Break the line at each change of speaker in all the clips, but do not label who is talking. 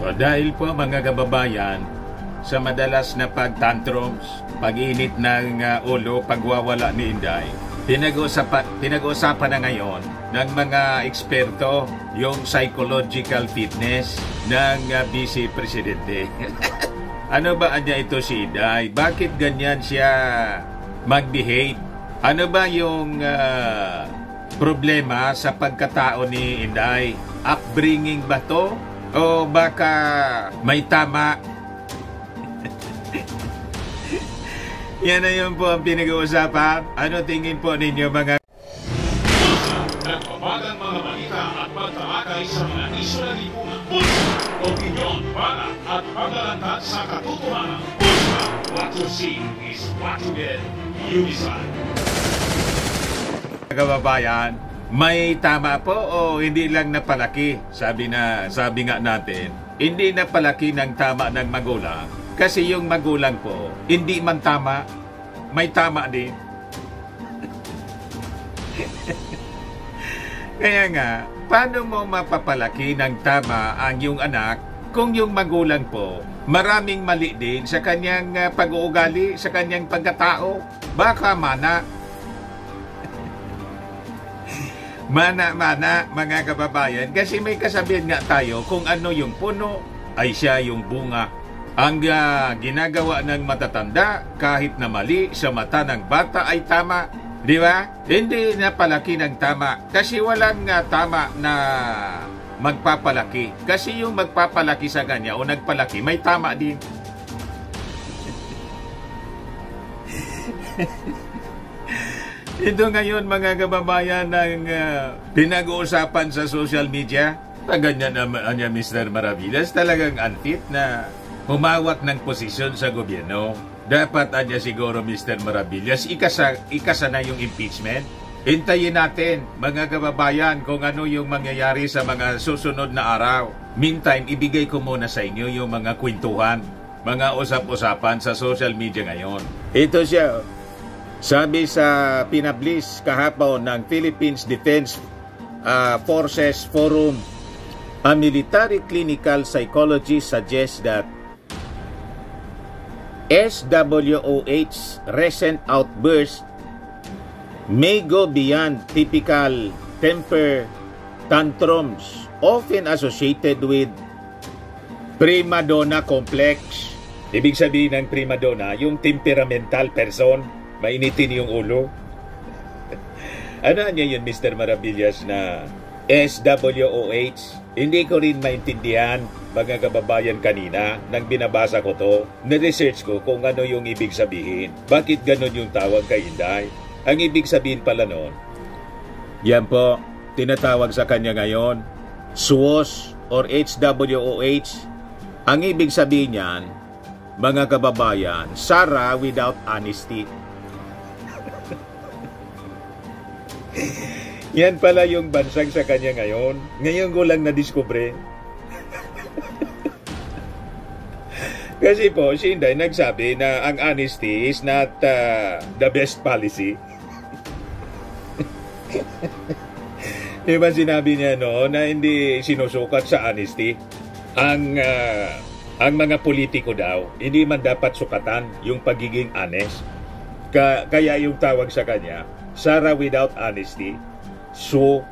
O dahil po mga kababayan, sa madalas na pag-tantrums, pag-init ng ulo, pagwawala ni Inday, pinag-uusapan na ngayon ng mga eksperto yung psychological fitness ng Vice Presidente. Ano ba anya ito si Inday? Bakit ganyan siya mag-behave? Ano ba yung problema sa pagkatao ni Inday? Upbringing ba to? O baka may tama? Yan na yun po ang pinag-uusapan. Ano tingin po ninyo mga...
Nagbabagang mga balita at pagtalakay sa mga isyo na lipunan. Pulsa, opinyon, para at paglalantad sa katotohanan. Pulsa, what you see is what you get. You decide.
Kababayan, may tama po o hindi lang napalaki? Sabi nga natin, hindi napalaki ng tama ng magulang. Kasi yung magulang po, hindi man tama, may tama din. Kaya nga, paano mo mapapalaki ng tama ang iyong anak kung yung magulang po, maraming mali din sa kanyang pag-uugali, sa kanyang pagkatao? Baka mana. Mana, mga kababayan, kasi may kasabihan nga tayo, kung ano yung puno, ay siya yung bunga. Ang ginagawa ng matatanda, kahit na mali sa mata ng bata ay tama. Di ba? Hindi napalaki ng tama. Kasi walang tama na magpapalaki. Kasi yung magpapalaki sa kanya o nagpalaki, may tama din. Ito ngayon mga kababayan ng pinag-uusapan sa social media. Ganyan naman niya Mr. Maravillas, talagang unfit na humawak ng posisyon sa gobyerno. Dapat anya siguro Mr. Maravillas, ikasa na yung impeachment. Hintayin natin mga kababayan kung ano yung mangyayari sa mga susunod na araw. Meantime, ibigay ko muna sa inyo yung mga kwentuhan, mga usap-usapan sa social media ngayon. Ito siya. Sabi sa pinablis kahapon ng Philippines Defense Forces Forum, a military clinical psychologist suggests that SWOH's recent outburst may go beyond typical temper tantrums often associated with prima donna complex. Ibig sabihin ng prima donna, yung temperamental person, mainitin yung ulo. Ano niya yun, Mr. Maravillas, na SWOH? Hindi ko rin maintindihan, mga kababayan, kanina nang binabasa ko to. Na-research ko kung ano yung ibig sabihin. Bakit ganon yung tawag kay Inday? Ang ibig sabihin pala noon, yan po, tinatawag sa kanya ngayon, SWOS or HWOH. Ang ibig sabihin niyan, mga kababayan, Sarah without honesty. Yan pala yung bansag sa kanya ngayon. Ngayon ko lang na-discover. Kasi po, si Inday nagsabi na ang honesty is not the best policy. Di ba sinabi niya na hindi sinusukat sa honesty? Ang mga politiko daw, hindi man dapat sukatan yung pagiging honest. Kaya yung tawag sa kanya, Sarah without honesty. So,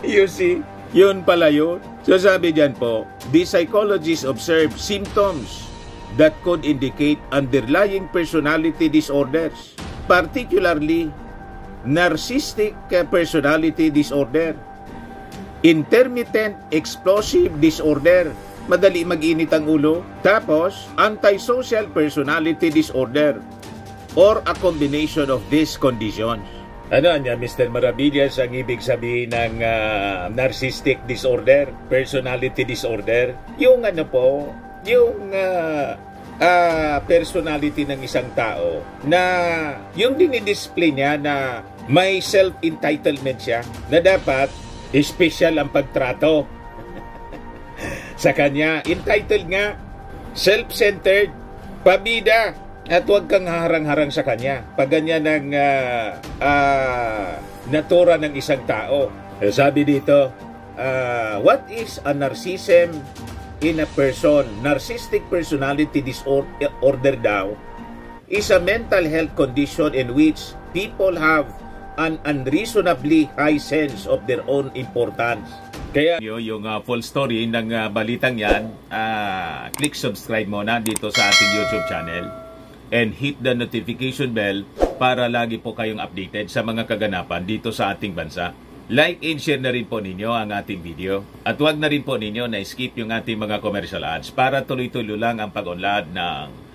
you see, yun pala yun. So sabi dyan po, the psychologist observed symptoms that could indicate underlying personality disorders, particularly narcissistic personality disorder, intermittent explosive disorder, madali mag-init ang ulo, tapos antisocial personality disorder, or a combination of these conditions. Ano niya, Mr. Maravillas, ang ibig sabihin ng narcissistic disorder, personality disorder? Yung ano po, yung personality ng isang tao na yung dinidisplay niya na may self-entitlement siya, na dapat special ang pagtrato sa kanya. Entitled nga, self-centered, pabida, at huwag kang harang-harang sa kanya. Pag ganyan ang natura ng isang tao. Sabi dito, what is a narcissism in a person? Narcissistic personality disorder daw is a mental health condition in which people have an unreasonably high sense of their own importance. Kaya yung full story ng balitang yan, click subscribe muna dito sa ating YouTube channel and hit the notification bell para lagi po kayong updated sa mga kaganapan dito sa ating bansa. Like and share na rin po ninyo ang ating video at huwag na rin po ninyo na skip yung ating mga commercial ads para tuloy-tuloy lang ang pag-unlad ng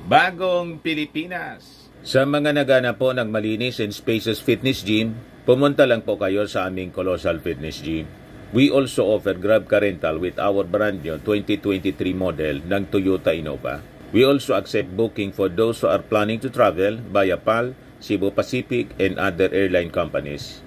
Bagong Pilipinas. Sa mga nagana po ng malinis and spacious fitness gym, pumunta lang po kayo sa aming Colossal Fitness Gym. We also offer Grab Car Rental with our brand new 2023 model ng Toyota Innova. We also accept booking for those who are planning to travel via PAL, Cebu Pacific, and other airline companies,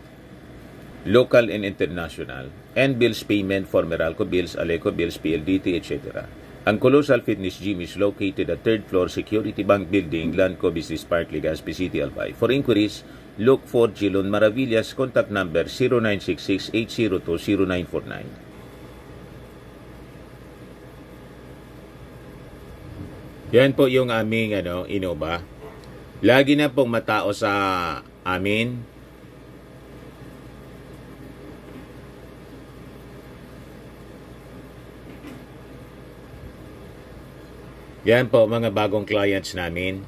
local and international, and bills payment for Meralco Bills, Aleco Bills, PLDT, etc. Ang Colossal Fitness Gym is located at 3rd floor Security Bank Building, Lanco Business Park, Legazpi City, Albay. For inquiries, look for Gilon Maravillas, contact number 0966-802-0949. Yan po yung aming Innova. Lagi na pong matao sa amin. Yan po mga bagong clients namin.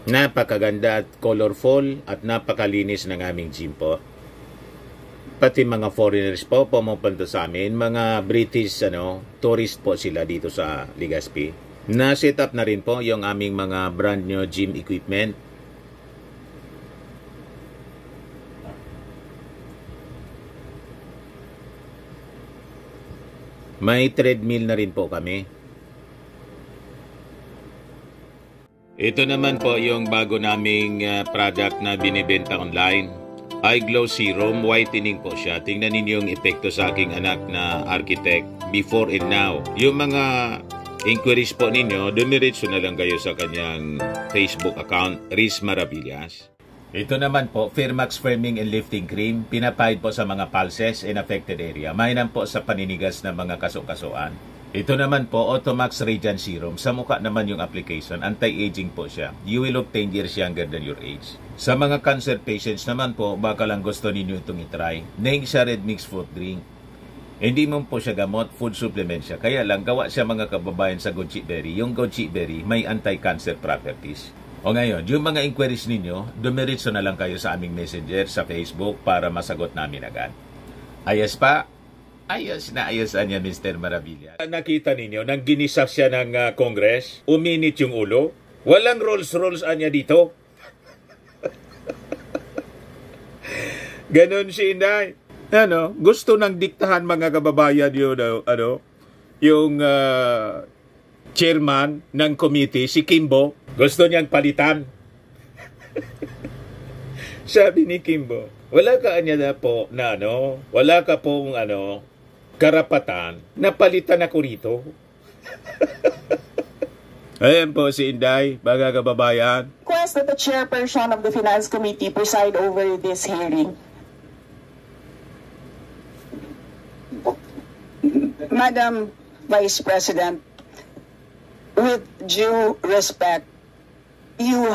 Napakaganda at colorful at napakalinis ng aming gym po. Pati mga foreigners po pumupunta sa amin, mga British tourist po sila dito sa Legazpi. Na-set up na rin po yung aming mga brand new gym equipment. May treadmill na rin po kami. Ito naman po yung bago naming product na binibenta online. Eye Glow Serum, whitening po siya. Tingnan ninyo yung epekto sa aking anak na architect before and now. Yung mga inquiries po ninyo, dumiretso na lang kayo sa kanyang Facebook account, Riz Maravillas. Ito naman po, Firmax Firming and Lifting Cream. Pinapahid po sa mga pulses in affected area. Mainam po sa paninigas ng mga kasukasuan. Ito naman po, Automax Radiant Serum. Sa mukha naman yung application. Anti-aging po siya. You will look 10 years younger than your age. Sa mga cancer patients naman po, baka lang gusto ninyo itong itry. Naing siya red mixed fruit drink. Hindi mo po siya gamot, food supplement siya. Kaya lang, gawa siya mga kababayan sa goji berry. Yung goji berry, may anti-cancer properties. O ngayon, yung mga inquiries ninyo, dumiretso na lang kayo sa aming messenger sa Facebook para masagot namin agad. Ayos pa? Ayos na ayosan niya, Mr. Maravilla. Nakita ninyo, nang ginisa siya ng Congress, uminit yung ulo. Walang Rolls-Royce niya dito. Ganon si Inday. Gusto nang diktahan mga kababayan yun, yung chairman ng committee, si Kimbo. Gusto niyang palitan. Sabi ni Kimbo, wala ka na po na wala ka pong karapatan na palitan ako rito. Ayan po si Inday, mga kababayan.
Request that the chairperson of the Finance Committee preside over this hearing. Madam Vice President, with due respect, you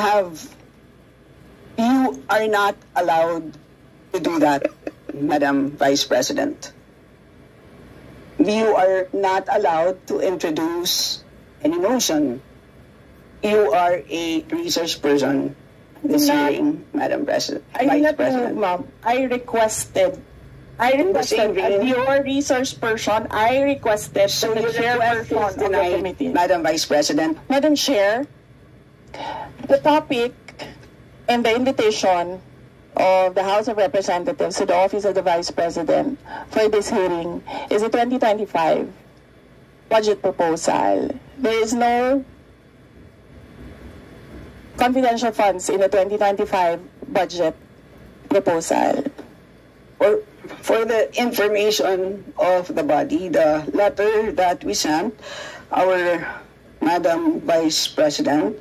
are not allowed to do that, Madam Vice President. You are not allowed to introduce any motion. You are a research person this hearing, Madam President.
Vice President. Ma'am. I requested as your research person, I requested
So
the
your
chairperson
request is
of the
denied,
committee.
Madam Vice President.
Madam Chair, the topic and the invitation of the House of Representatives to the Office of the Vice President for this hearing is the 2025 budget proposal. There is no confidential funds in the 2025 budget proposal.
Or for the information of the body, the letter that we sent, our Madam Vice President,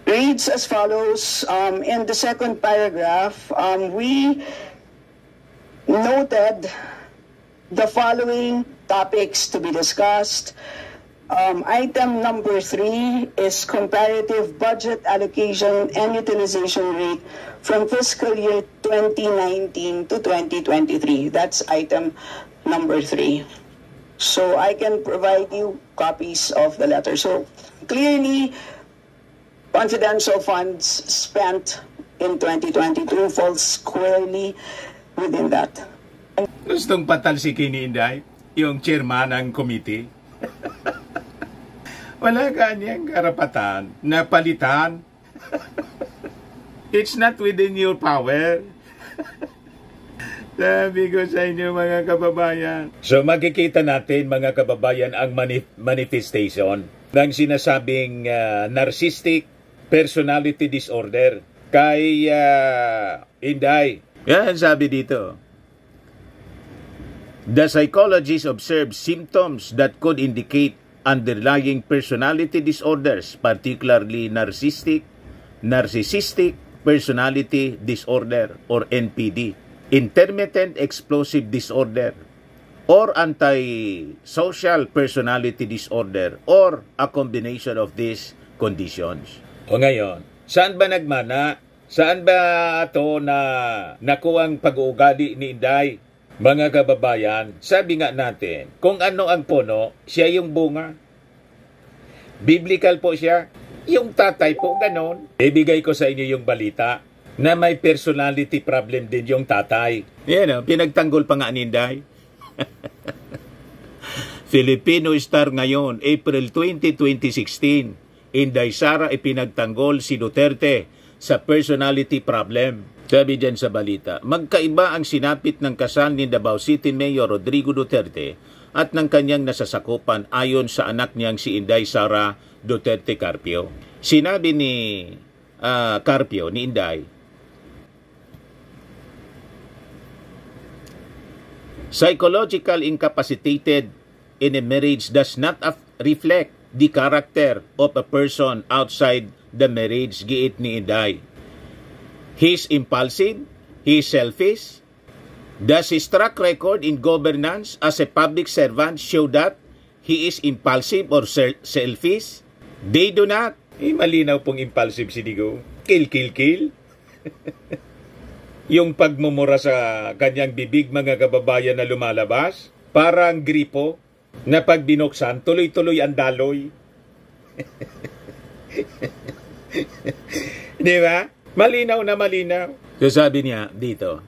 reads as follows. In the second paragraph, we noted the following topics to be discussed. Item number 3 is comparative budget allocation and utilization rate from fiscal year 2019 to 2023. That's item number 3. So I can provide you copies of the letter. So clearly, confidential funds spent in 2022 falls squarely within that.
Gustong patalsikin ni Inday, yung chairman ng committee. Wala kanyang karapatan na palitan. It's not within your power. Sabi ko sa inyo mga kababayan. So makikita natin mga kababayan ang manifestation ng sinasabing narcissistic personality disorder kay Inday. Yan sabi dito. The psychologist observed symptoms that could indicate underlying personality disorders, particularly narcissistic personality disorder or NPD, intermittent explosive disorder, or antisocial personality disorder, or a combination of these conditions. O ngayon, saan ba nagmana? Saan ba ito na nakuwang pag-uugali ni Inday? Mga kababayan, sabi nga natin, kung ano ang puno, siya yung bunga. Biblical po siya. Yung tatay po, ganon. Ibigay ko sa inyo yung balita na may personality problem din yung tatay. Yan, pinagtanggol pa nga ni Inday. Filipino Star ngayon, April 20, 2016. Inday Sara ipinagtanggol si Duterte sa personality problem. Sabi dyan sa balita, magkaiba ang sinapit ng kasal ni Davao City Mayor Rodrigo Duterte at ng kanyang nasasakupan ayon sa anak niyang si Inday Sara Duterte Carpio. Sinabi ni Carpio, ni Inday, psychological incapacitated in a marriage does not reflect the character of a person outside the marriage, giit ni Inday. He's impulsive, he's selfish. Does his track record in governance as a public servant show that he is impulsive or selfish? They do not. Malinaw pong impulsive si Digo. Kill. Yung pagmumura sa kanyang bibig, mga kababayan, na lumalabas, parang gripo na pag binuksan, tuloy-tuloy ang daloy. Di ba? Malinaw na malinaw. So sabi niya dito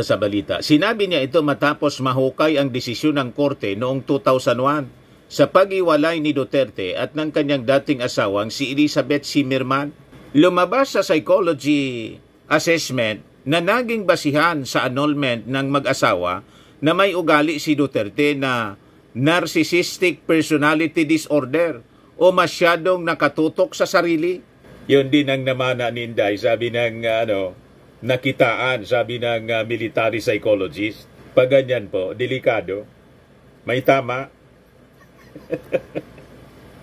sa balita, sinabi niya ito matapos mahukay ang desisyon ng korte noong 2001 sa pag-iwalay ni Duterte at ng kanyang dating asawang si Elizabeth Zimmerman. Lumabas sa psychology assessment na naging basihan sa annulment ng mag-asawa na may ugali si Duterte na narcissistic personality disorder o masyadong nakatutok sa sarili. Yun din ang namana ni Inday, sabi ng nakitaan, sabi ng military psychologist. Pag ganyan po, delikado. May tama.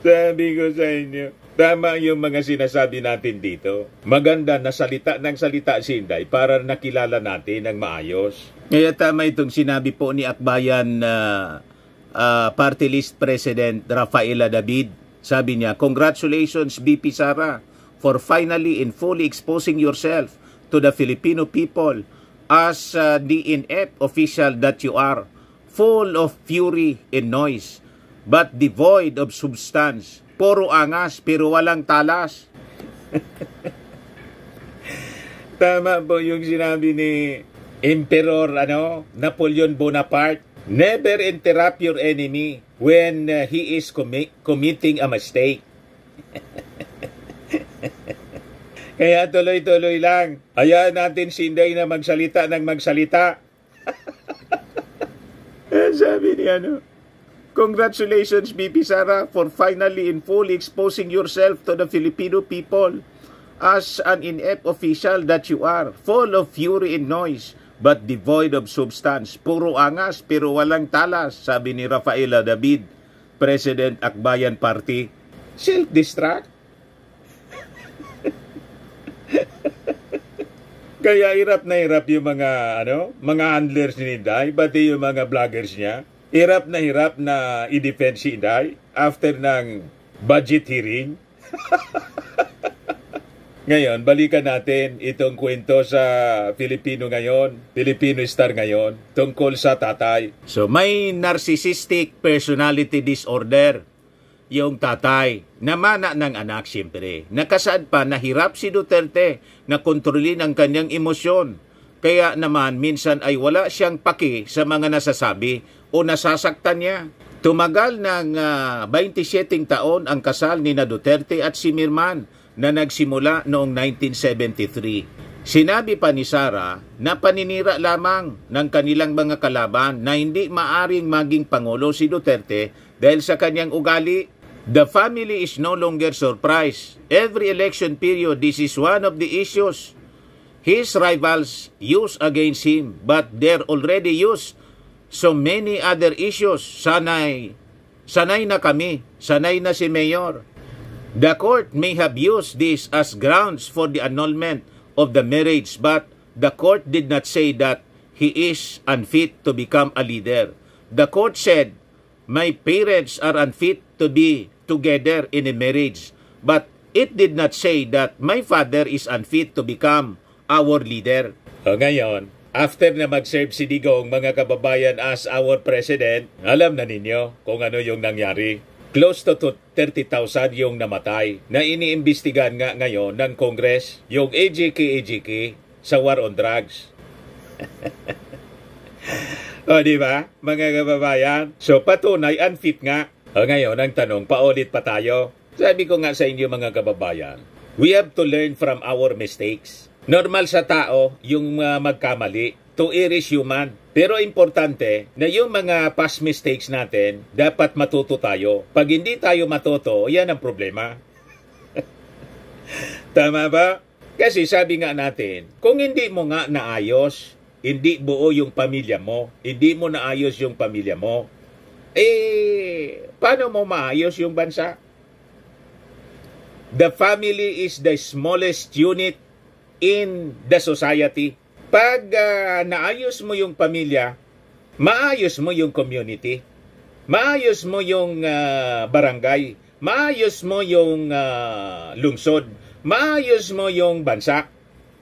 Sabi ko sa inyo, tama yung mga sinasabi natin dito. Maganda na salita ng salita si Inday para nakilala natin ng maayos. Kaya tama itong sinabi po ni Akbayan Party List President Rafaela David. Sabi niya, congratulations BP Sara for finally and fully exposing yourself to the Filipino people as DNF official that you are, full of fury and noise, but devoid of substance. Puro angas pero walang talas. Tama po yung sinabi ni Emperor Napoleon Bonaparte. Never interrupt your enemy when he is committing a mistake. Kaya tuloy-tuloy lang. Hayaan natin si Inday na magsalita ng magsalita. Sabi niya, congratulations, BP Sara, for finally and fully exposing yourself to the Filipino people as an inept official that you are, full of fury and noise, but devoid of substance. Puro angas, pero walang talas, sabi ni Rafaela David, President Akbayan Party. Self-destruct? Kaya hirap na hirap yung mga mga handlers ni Inday, pati yung mga vloggers niya. Hirap na i-defend si Inday after ng budget hearing. Ngayon, balikan natin itong kwento sa Filipino Star ngayon, tungkol sa tatay. So, may narcissistic personality disorder yung tatay, namana ng anak siyempre. Nakasaad pa na hirap si Duterte na kontrolin ang kanyang emosyon. Kaya naman minsan ay wala siyang paki sa mga nasasabi o nasasaktan niya. Tumagal ng 27 taon ang kasal ni na Duterte at si Mirman na nagsimula noong 1973. Sinabi pa ni Sara na paninira lamang ng kanilang mga kalaban na hindi maaring maging Pangulo si Duterte dahil sa kanyang ugali. The family is no longer surprised. Every election period, this is one of the issues his rivals use against him, but they're already used so many other issues. Sanay na kami, sanay na si Mayor. The court may have used this as grounds for the annulment of the marriage, but the court did not say that he is unfit to become a leader. The court said, my parents are unfit to be together in a marriage, but it did not say that my father is unfit to become our leader. Ngayon, after na mag-serve si Digong, mga kababayan, as our president, alam na ninyo kung ano yung nangyari. Close to 30,000 yung namatay na iniimbestigahan nga ngayon ng Congress, yung AJK sa war on drugs. O, di ba, mga kababayan? So, patunay, unfit nga. O, ngayon, ang tanong, paulit pa tayo. Sabi ko nga sa inyo, mga kababayan, we have to learn from our mistakes. Normal sa tao yung magkamali. To err is human. Pero importante na yung mga past mistakes natin, dapat matuto tayo. Pag hindi tayo matuto, yan ang problema. Tama ba? Kasi sabi nga natin, kung hindi mo nga naayos, hindi buo yung pamilya mo, hindi mo naayos yung pamilya mo, paano mo maayos yung bansa? The family is the smallest unit in the society. Pag naayos mo yung pamilya, maayos mo yung community, maayos mo yung barangay, maayos mo yung lungsod, maayos mo yung bansa.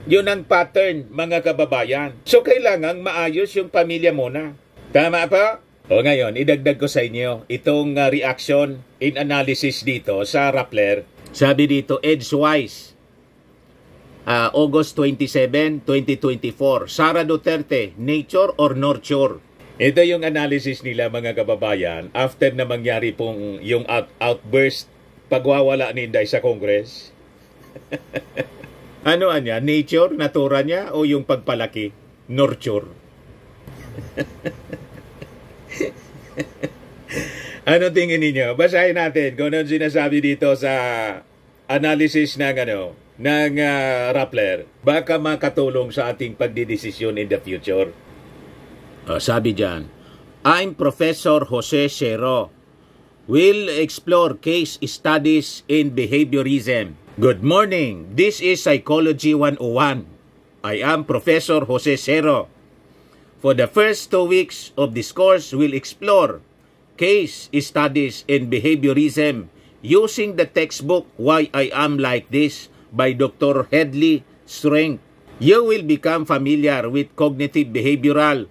Yun ang pattern, mga kababayan. So, kailangang maayos yung pamilya muna. Tama pa? O ngayon, idagdag ko sa inyo itong reaction in analysis dito sa Rappler. Sabi dito, Edgewise, August 27, 2024. Sara Duterte, nature or nurture? Ito yung analysis nila, mga kababayan, after na mangyari pong yung outburst, pagwawala ni Inday sa Congress. Ano niya? Nature, natura niya, o yung pagpalaki? Nurture. Ano tingin ninyo? Basahin natin kung ano sinasabi dito sa analysis ng Rappler. Baka makatulong sa ating pagdidesisyon in the future. Sabi dyan, I'm Professor Jose Cero. We'll explore case studies in behaviorism. Good morning. This is Psychology 101. I am Professor Jose Cero. For the first 2 weeks of this course, we'll explore case studies in behaviorism using the textbook Why I Am Like This by Dr. Hedley Strength. You will become familiar with cognitive behavioral,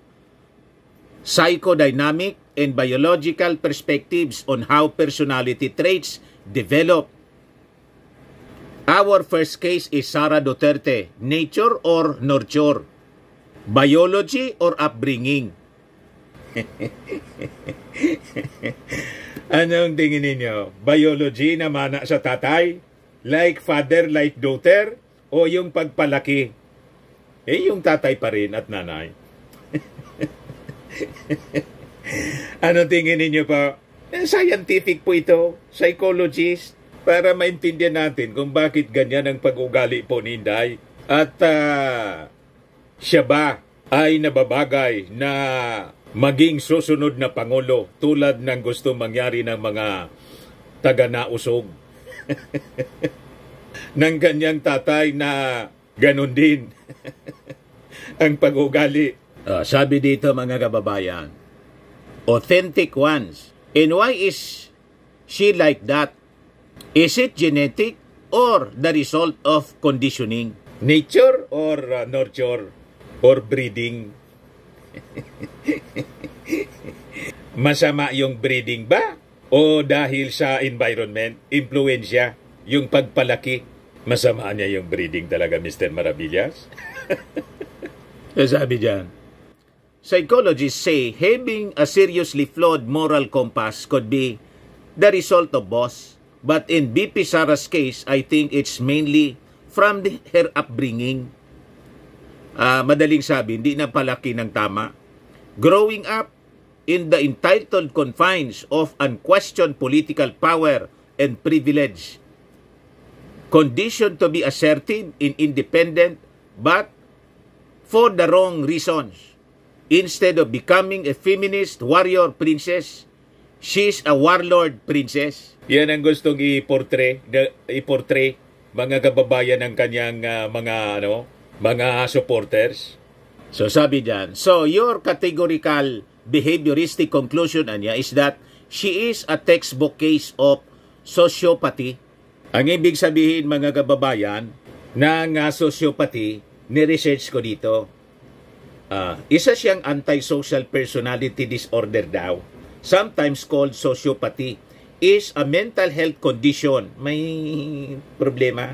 psychodynamic, and biological perspectives on how personality traits develop. Our first case is Sara Duterte. Nature or nurture? Biology or upbringing? Anong tingin ninyo? Biology na mana sa tatay? Like father, like daughter? O yung pagpalaki? Yung tatay pa rin at nanay. Ano tingin ninyo po? Scientific po ito. Psychologist. Para maintindihan natin kung bakit ganyan ang pag-ugali po ni Inday. At siya ba ay nababagay na maging susunod na Pangulo tulad ng gusto mangyari ng mga taga-nausog ng kanyang tatay na Ganon din ang pag-ugali. Sabi dito mga kababayan, authentic ones. And why is she like that? Is it genetic or the result of conditioning? Nature or nurture or breeding? Masama yung breeding ba? O dahil sa environment, impluensya, yung pagpalaki? Masama niya yung breeding talaga, Mr. Maravillas. Sabi dyan, psychologists say having a seriously flawed moral compass could be the result of both. But in BP Sara's case, I think it's mainly from her upbringing. Madaling sabi, hindi na palaki ng tama. Growing up in the entitled confines of unquestioned political power and privilege, conditioned to be assertive and independent, but for the wrong reasons. Instead of becoming a feminist warrior princess, she's a warlord princess. Yan ang gustong i-portray mga kababayan ng kanyang mga supporters. So sabi diyan, so your categorical behavioristic conclusion niya is that she is a textbook case of sociopathy. Ang ibig sabihin mga kababayan ng sociopathy, ni-research ko dito, isa siyang antisocial personality disorder daw. Sometimes called sociopathy, is a mental health condition. May problema.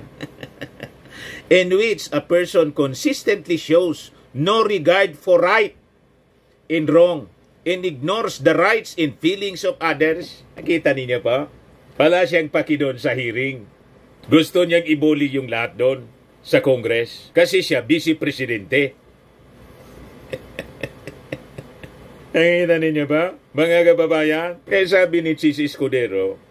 In which a person consistently shows no regard for right and wrong and ignores the rights and feelings of others. Nakita niyo pa? Wala siyang paki doon sa hearing. Gusto niyang ibuli yung lahat doon sa Congress kasi siya vice presidente. Nakita ninyo ba? Mga kababayan, kaya sabi ni Chis Escudero,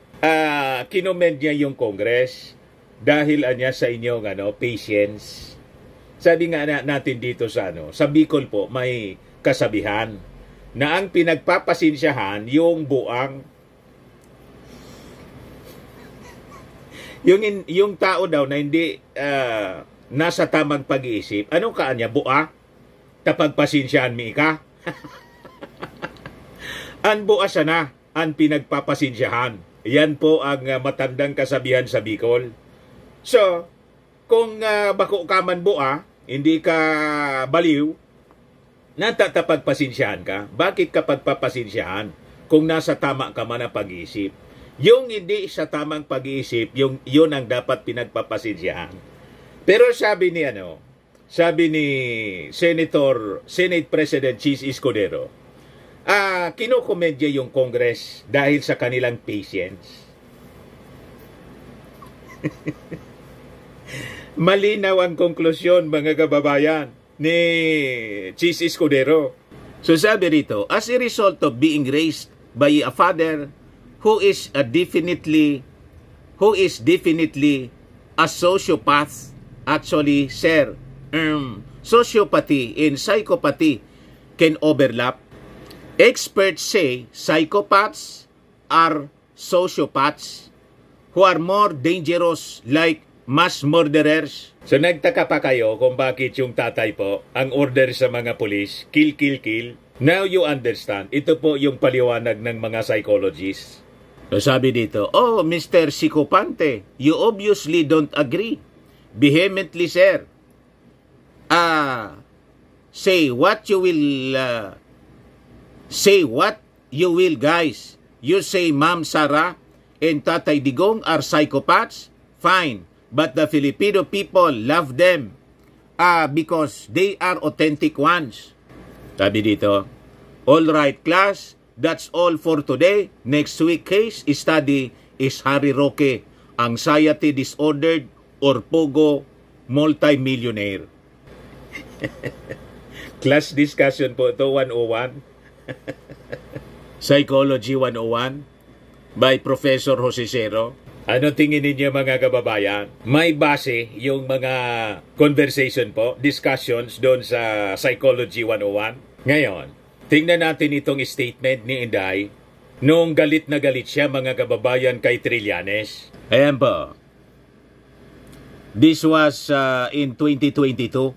kinommend niya yung Congress dahil niya sa inyong patience. Sabi nga natin dito sa Bicol po, may kasabihan na ang pinagpapasensyahan yung buang. Yung tao daw na hindi nasa tamang pag-iisip, anong kaanya? Bua? Kapag pasensyahan mi ka? An bua siya na, ang pinagpapasensyahan. Yan po ang matandang kasabihan sa Bicol. So, kung bako ka man bua, hindi ka baliw, natatapagpasensyahan ka. Bakit ka pagpapasensyahan kung nasa tama ka man ang pag-iisip? Yung hindi sa tamang pag-iisip, yun ang dapat pinagpapasensyahan. Pero sabi ni Senate President Chis Escudero, kinokomedya yung Congress dahil sa kanilang patience. Malinaw ang konklusyon mga kababayan ni Chis Escudero. So sabi rito, as a result of being raised by a father who is definitely a sociopath, actually, sir, sociopathy and psychopathy can overlap. Experts say psychopaths are sociopaths who are more dangerous, like mass murderers. So nagtaka pa kayo kung bakit yung tatay po ang order sa mga pulis, kill, kill, kill. Now you understand. Ito po yung paliwanag ng mga psychologists. So sabi dito, oh, Mr. Psicopante, you obviously don't agree. Vehemently, sir. Say what you will, guys. You say Ma'am Sara and Tatay Digong are psychopaths? Fine. But the Filipino people love them because they are authentic ones. Sabi dito, all right, class, that's all for today. Next week case study is Harry Roque, anxiety disordered or pogo multimillionaire. Class discussion po ito, 101. Psychology 101 by Professor Jose Cero. Ano tingin ninyo mga kababayan? May base yung mga conversation po, discussions doon sa Psychology 101. Ngayon, tingnan natin itong statement ni Inday noong galit na galit siya mga kababayan kay Trillanes. Ayan po. This was in 2022.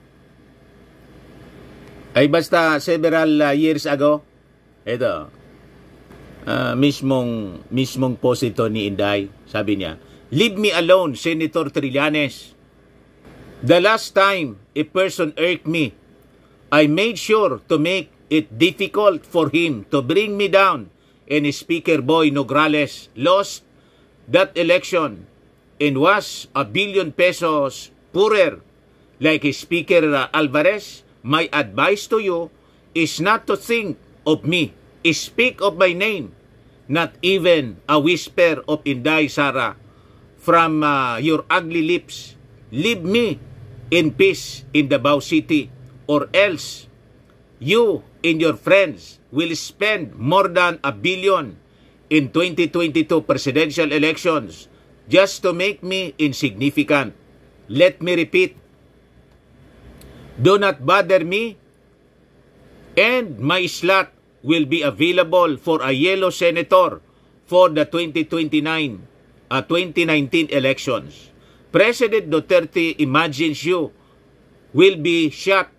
Ay basta several years ago. Ito. Mismong post ito ni Inday. Sabi niya, "Leave me alone, Senator Trillanes. The last time a person irked me, I made sure to make it difficult for him to bring me down, and Speaker Boy Nograles lost that election and was a billion pesos poorer. Like Speaker Alvarez, my advice to you is not to think of me. Speak of my name, not even a whisper of Inday Sara from your ugly lips. Leave me in peace in Davao City, or else you and your friends will spend more than a billion in 2022 presidential elections just to make me insignificant. Let me repeat, do not bother me, and my slot will be available for a yellow senator for the 2019 elections. President Duterte imagines you will be shot.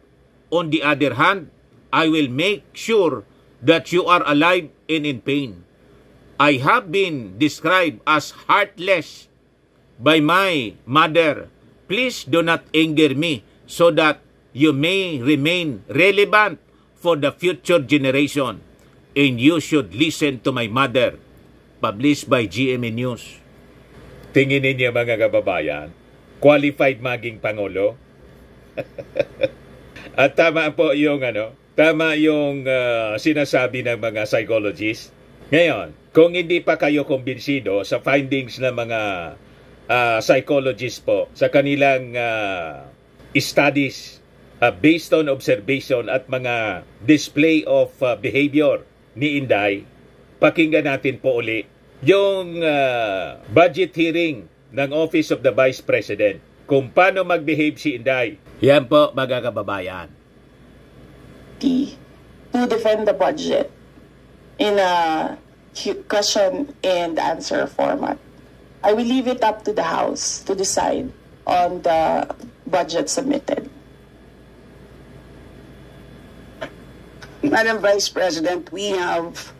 On the other hand, I will make sure that you are alive and in pain. I have been described as heartless by my mother. Please do not anger me so that you may remain relevant for the future generation. And you should listen to my mother." Published by GMA News. Tingin ninyo mga kababayan, qualified maging Pangulo? At tama po yung sinasabi ng mga psychologists. Ngayon, kung hindi pa kayo kumbinsido sa findings ng mga psychologists po sa kanilang studies based on observation at mga display of behavior ni Inday, pakinggan natin po uli yung budget hearing ng Office of the Vice President kung paano mag-behave si Inday. Yan po mga kababayan.
To defend the budget in a question and answer format. I will leave it up to the House to decide on the budget submitted.
Madam Vice President, we have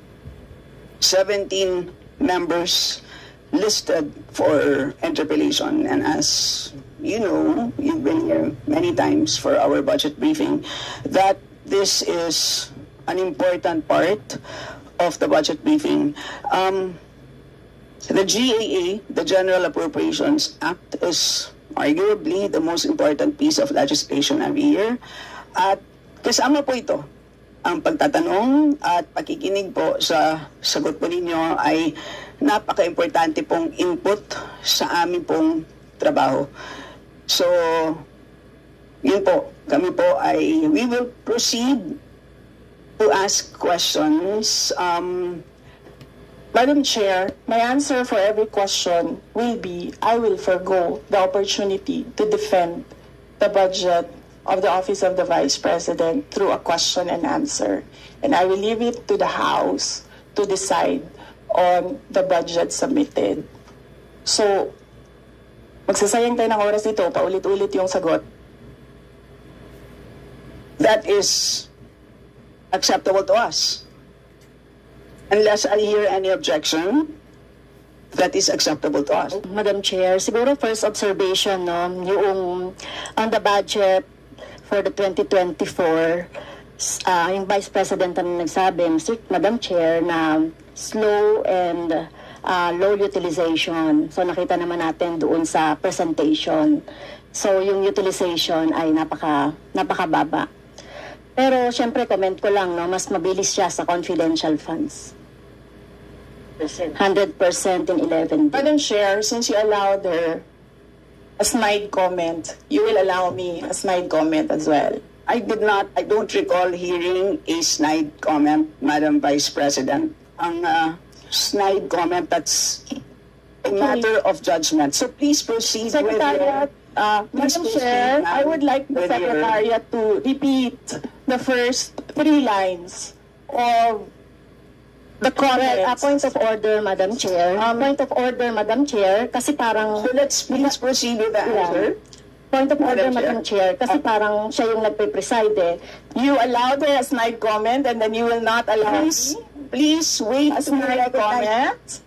17 members listed for interpellation, and as you know, you've been here many times for our budget briefing, that this is an important part of the budget briefing. The GAA, the General Appropriations Act, is arguably the most important piece of legislation every year, at kasama po ito. Ang pagtatanong at pakikinig po sa sagot po ninyo ay napaka-importante pong input sa aming pong trabaho. So, yun po, kami po ay, we will proceed to ask questions.
Madam Chair, my answer for every question will be, I will forgo the opportunity to defend the budget of the Office of the Vice President through a question and answer. And I will leave it to the House to decide on the budget submitted. So, magsasayang tayo ng oras dito, paulit-ulit yung sagot.
That is acceptable to us. Unless I hear any objection, that is acceptable to us.
Madam Chair, siguro first observation, no, yung on the budget for the 2024, yung Vice President na nagsabi, Madam Chair, na slow and low utilization. So nakita naman natin doon sa presentation. So yung utilization ay napakababa. Pero syempre comment ko lang, no, mas mabilis siya sa confidential funds. 100% in 11 days.
Madam Chair, since you allowed her a snide comment, you will allow me a snide comment as well.
I don't recall hearing a snide comment, Madam Vice President. Ang snide comment, that's a matter of judgment. So please proceed
Secretariat, Madam Chair, I would like the Secretariat to repeat the first 3 lines of the comments.
Point of order, Madam Chair. Point of order, Madam Chair, kasi parang...
So let's please proceed with the answer.
Point of order, Madam Chair, kasi parang siya yung nagpe-preside eh.
You allowed her a snide comment and then you will not allow
Please wait
a snide comment.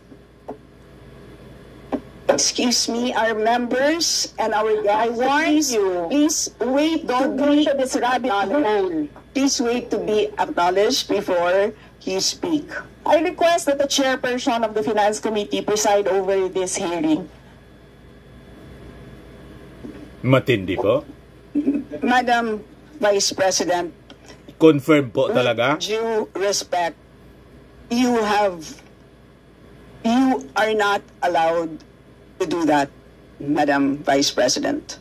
Excuse me, our members and our guests.
I warn you.
Please wait.
Don't go into this rabbit hole.
Please wait to be acknowledged before you speak.
I request that the chairperson of the Finance Committee preside over this hearing.
Matindi po.
Madam Vice President,
Confirm po talaga.
with due respect, you are not allowed to do that, Madam Vice President.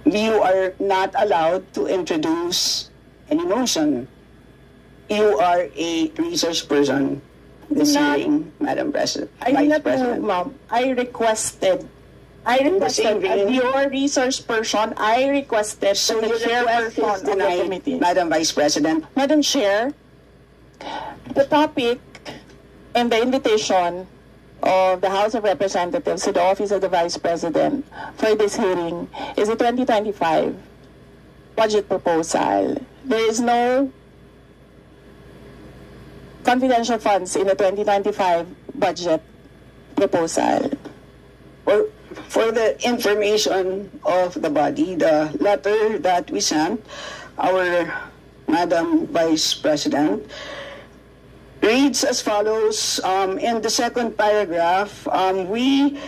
You are not allowed to introduce any motion. You are a resource person this hearing, Madam President.
I did not move, ma'am. I requested as your resource person, I requested
So
the
your request
chairperson
is
of the
denied,
committee.
Madam Vice President.
Madam Chair, the topic and the invitation of the House of Representatives to the Office of the Vice President for this hearing is the 2025 budget proposal. There is no confidential funds in the 2025 budget proposal.
For the information of the body, the letter that we sent our Madam Vice President reads as follows. In the second paragraph, we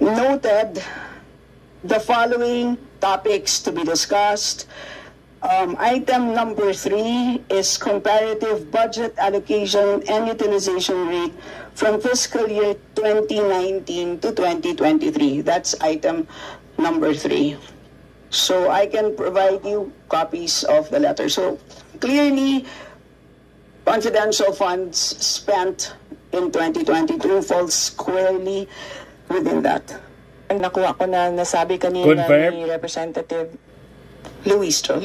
noted the following topics to be discussed. Item number 3 is comparative budget allocation and utilization rate from fiscal year 2019 to 2023. That's item number 3. So I can provide you copies of the letter. So clearly, confidential funds spent in 2022 falls squarely within that.
Ang nakuha ko na nasabi kanina
Confirm.
ni Representative
Luistro.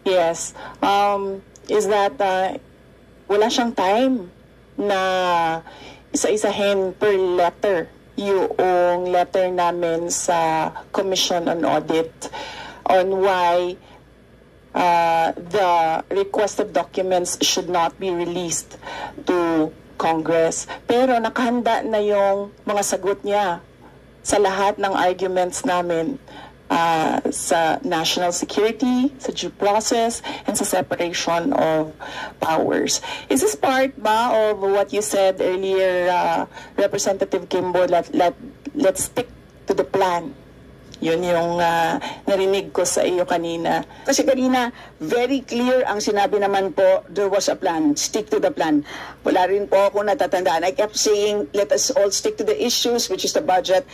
yes, is that wala siyang time na isa-isahin per letter yung letter namin sa Commission on Audit on why the requested documents should not be released to Congress. Pero nakahanda na yung mga sagot niya sa lahat ng arguments namin sa national security, sa due process, and sa separation of powers. Is this part ba of what you said earlier, Representative Kimbo, let's stick to the plan? Yun yung narinig ko sa iyo kanina.
Kasi kanina, very clear ang sinabi naman po, there was a plan, stick to the plan. Wala rin po ako natatandaan. I kept saying, let us all stick to the issues, which is the budget.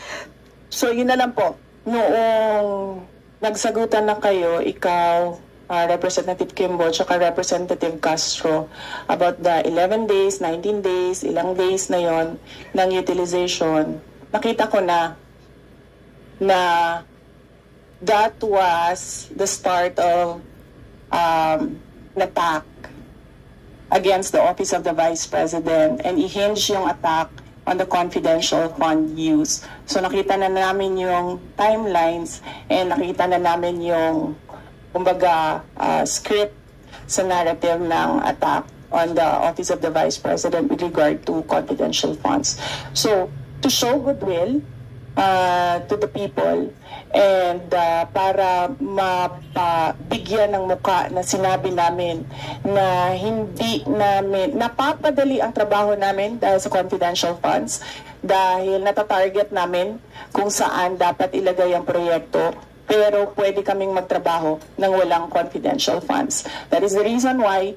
So yun na lang po.
Noong nagsagutan na kayo, ikaw, Representative Kimbo, tsaka Representative Castro, about the 11 days, 19 days, ilang days na yon ng utilization, nakita ko na that was the start of an attack against the Office of the Vice President, and i-hinge yung attack on the confidential fund use. So nakita na namin yung timelines and nakita na namin yung kumbaga script sa narrative ng attack on the Office of the Vice President with regard to confidential funds. So to show goodwill to the people and para mapabigyan ng muka na sinabi namin na hindi namin napapadali ang trabaho namin dahil sa confidential funds, dahil natatarget namin kung saan dapat ilagay ang proyekto, pero pwede kaming magtrabaho ng walang confidential funds. That is the reason why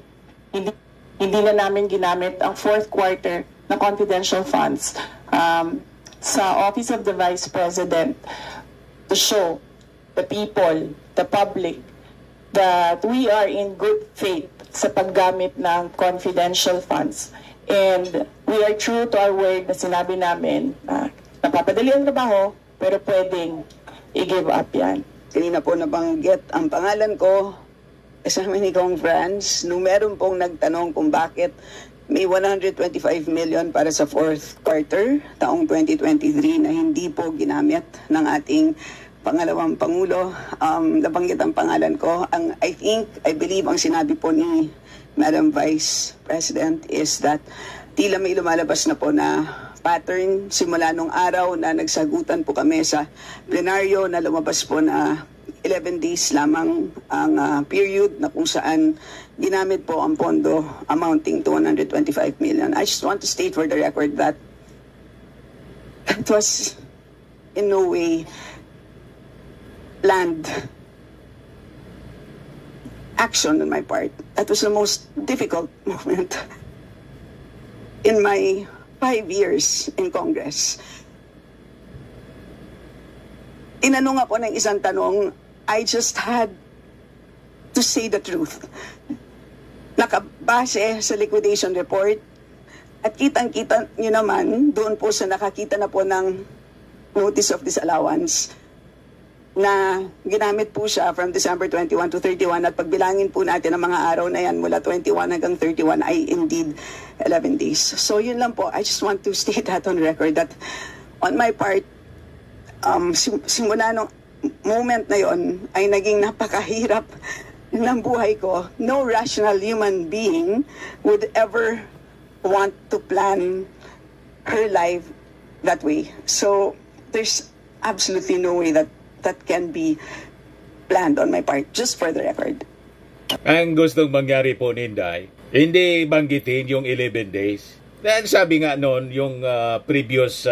hindi na namin ginamit ang fourth quarter na confidential funds sa Office of the Vice President to show the people, the public, that we are in good faith sa paggamit ng confidential funds. And we are true to our word na sinabi namin na napapadali ang trabaho, pero pwedeng i-give up yan.
Kanina po nabanggit ang pangalan ko, kasama ni Kong Franz, nung meron pong nagtanong kung bakit may 125 million para sa fourth quarter, taong 2023, na hindi po ginamit ng ating pangalawang Pangulo. Nabanggit ang pangalan ko. I believe ang sinabi po ni Madam Vice President is that tila may lumalabas na po na pattern simula nung araw na nagsagutan po kami sa plenaryo na lumabas po na 11 days lamang ang period na kung saan ginamit po ang pondo amounting to 125 million. I just want to state for the record that it was in no way planned action on my part. That was the most difficult moment in my 5 years in Congress. Inanong ako ng isang tanong, I just had to say the truth. Nakabase sa liquidation report at kitang-kita nyo naman doon po sa nakakita na po ng notice of disallowance na ginamit po siya from December 21 to 31 at pagbilangin po natin ang mga araw na yan mula 21 hanggang 31 ay indeed 11 days. So yun lang po, I just want to state that on record that on my part, simula nung moment na yon ay naging napakahirap ng buhay ko. No rational human being would ever want to plan her life that way. So there's absolutely no way that can be planned on my part, just for the record.
Ang gustong mangyari po ni Inday, hindi banggitin yung 11 days. Dahil sabi nga noon, yung previous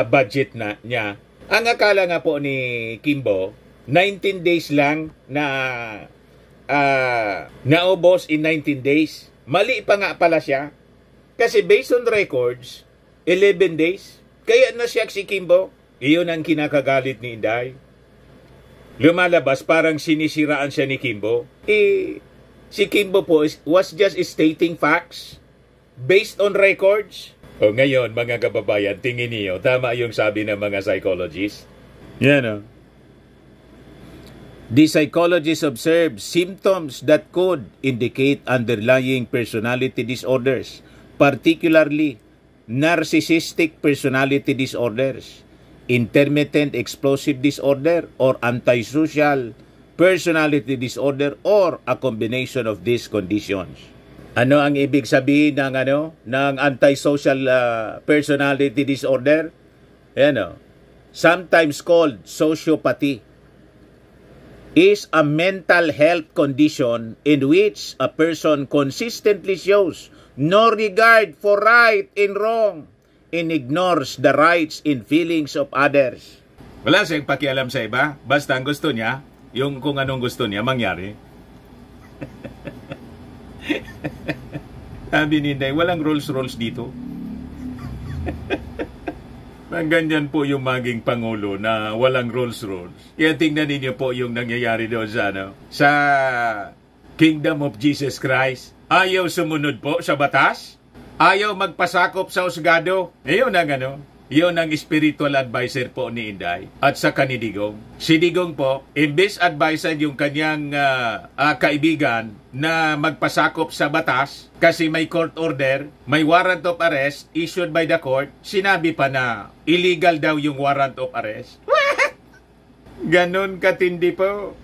budget niya, ang akala nga po ni Kimbo, 19 days lang na naubos in 19 days. Mali pa nga pala siya. Kasi based on records, 11 days. Kaya na siya si Kimbo. Iyon ang kinakagalit ni Inday. Lumalabas parang sinisiraan siya ni Kimbo. Si Kimbo po was just stating facts based on records. O ngayon, mga kababayan, tingin niyo, tama yung sabi ng mga psychologists. Yan o. The psychologists observe symptoms that could indicate underlying personality disorders, particularly narcissistic personality disorders, intermittent explosive disorder, or antisocial personality disorder, or a combination of these conditions. Ano ang ibig sabihin ng antisocial personality disorder? Sometimes called sociopathy, is a mental health condition in which a person consistently shows no regard for right and wrong and ignores the rights and feelings of others. Wala siyang pakialam sa iba, basta ang gusto niya, yung kung anong gusto niya mangyari. Sabi ni Inday, walang rules dito. Ganyan po yung maging Pangulo na walang rules. Kaya tingnan ninyo po yung nangyayari doon sa Kingdom of Jesus Christ. Ayaw sumunod po sa batas. Ayaw magpasakop sa husgado. Yun ang spiritual advisor po ni Inday at sa kanidigong. Si Digong po, imbes adviser yung kanyang kaibigan na magpasakop sa batas kasi may court order, may warrant of arrest issued by the court, sinabi pa na illegal daw yung warrant of arrest. Ganon katindi po.